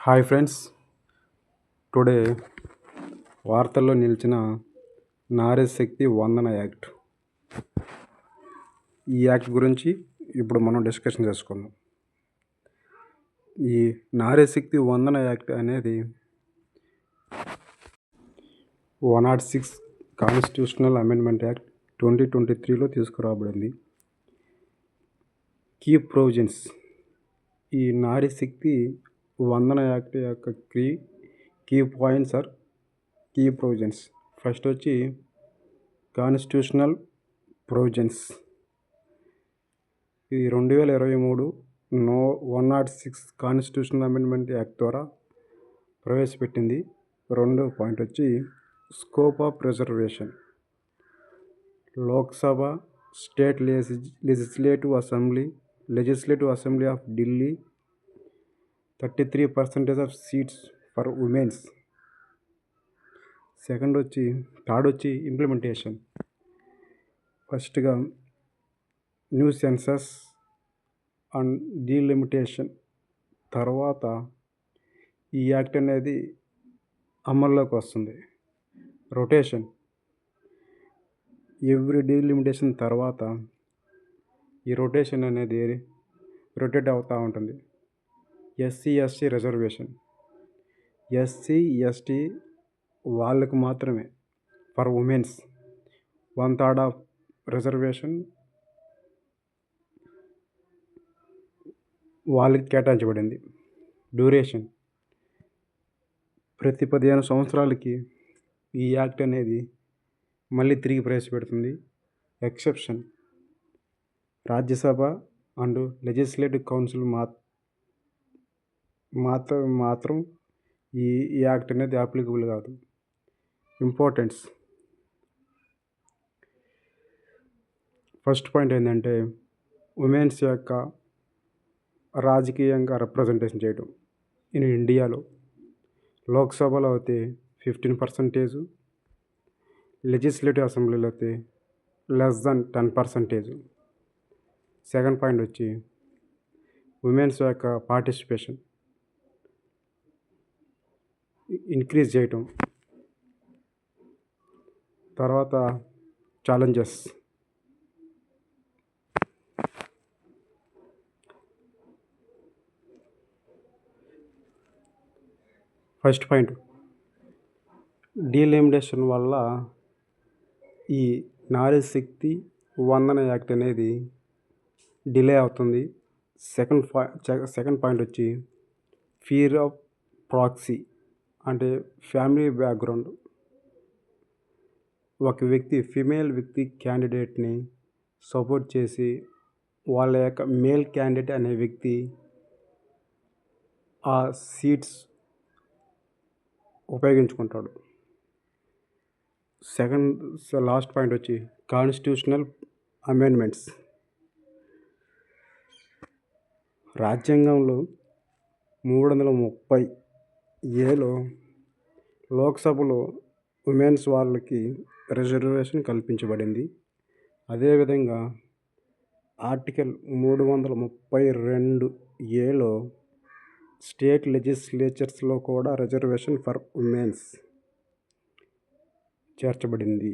Hi friends, today వార్తల్లో నిలిచిన నారీ Shakti Vandana act. ఈ యాక్ట్ గురించి ఇప్పుడు మనం డిస్కషన్ చేసుకుందాం. ఈ నారీ శక్తి వందన యాక్ట్ అనేది 106 కాన్స్టిట్యూషనల్ అమెండ్మెంట్ యాక్ట్ 2023లో తీసుకురాబడింది. Key provisions. ఈ నారీ శక్తి వందన యాక్ట్ యొక్క key points are key provisions. First వచ్చి కాన్స్టిట్యూషనల్ ప్రొవిజన్స్. ఇది 2023 106 కాన్స్టిట్యూషనల్ అమెండ్మెంట్ యాక్ట్ ద్వారా ప్రవేశపెట్టింది. రెండో పాయింట్ వచ్చి scope of reservation. Lok Sabha, state legislative assembly of Delhi 33% of seats for women's. Third వచ్చి ఇంప్లిమెంటేషన్. ఫస్ట్గా న్యూ సెన్సస్ అండ్ డీలిమిటేషన్. తర్వాత ఈ యాక్ట్ అనేది అమల్లోకి వస్తుంది. రొటేషన్. ఎవ్రీ డీలిమిటేషన్ తర్వాత ఈ రొటేషన్ అనేది రొటేట్ అవుతూ ఉంటుంది. SC/ST reservation. SC/ST వాళ్ళకు మాత్రమే, ఫర్ ఉమెన్స్ 1/3 ఆఫ్ రిజర్వేషన్ వాళ్ళకి కేటాయించబడింది. డ్యూరేషన్. ప్రతి 15 సంవత్సరాలకి ఈ యాక్ట్ అనేది మళ్ళీ తిరిగి ప్రవేశపెడుతుంది. Exception. Rajya Sabha and legislative council మాత్రం ఈ యాక్ట్ అనేది అప్లికబుల్ కాదు. ఇంపార్టెన్స్. ఫస్ట్ పాయింట్ ఏంటంటే ఉమెన్స్ యొక్క రాజకీయంగా రిప్రజెంటేషన్ చేయడం. ఇండియాలో లోక్సభలో అయితే 15%, లెజిస్లేటివ్ అసెంబ్లీలో అయితే లెస్ దాన్ 10%. సెకండ్ పాయింట్ వచ్చి ఉమెన్స్ యొక్క పార్టిసిపేషన్ ఇంక్రీజ్ చేయటం. తర్వాత ఛాలెంజెస్. ఫస్ట్ పాయింట్, డీలిమిటేషన్ వల్ల ఈ నారీ శక్తి వందన యాక్ట్ అనేది డిలే అవుతుంది. సెకండ్ పాయింట్ వచ్చి ఫియర్ ఆఫ్ ప్రాక్సీ, అంటే ఫ్యామిలీ బ్యాక్గ్రౌండ్. ఒక ఫీమేల్ వ్యక్తి క్యాండిడేట్ని సపోర్ట్ చేసి వాళ్ళ యొక్క మేల్ క్యాండిడేట్ అనే వ్యక్తి ఆ సీట్స్ ఉపయోగించుకుంటాడు. లాస్ట్ పాయింట్ వచ్చి కాన్స్టిట్యూషనల్ అమెండ్మెంట్స్. రాజ్యాంగంలో 330 లోక్సభలో ఉమెన్స్ వాళ్ళకి రిజర్వేషన్ కల్పించబడింది. అదేవిధంగా ఆర్టికల్ 332 స్టేట్ లెజిస్లేచర్స్లో కూడా రిజర్వేషన్ ఫర్ ఉమెన్స్ చేర్చబడింది.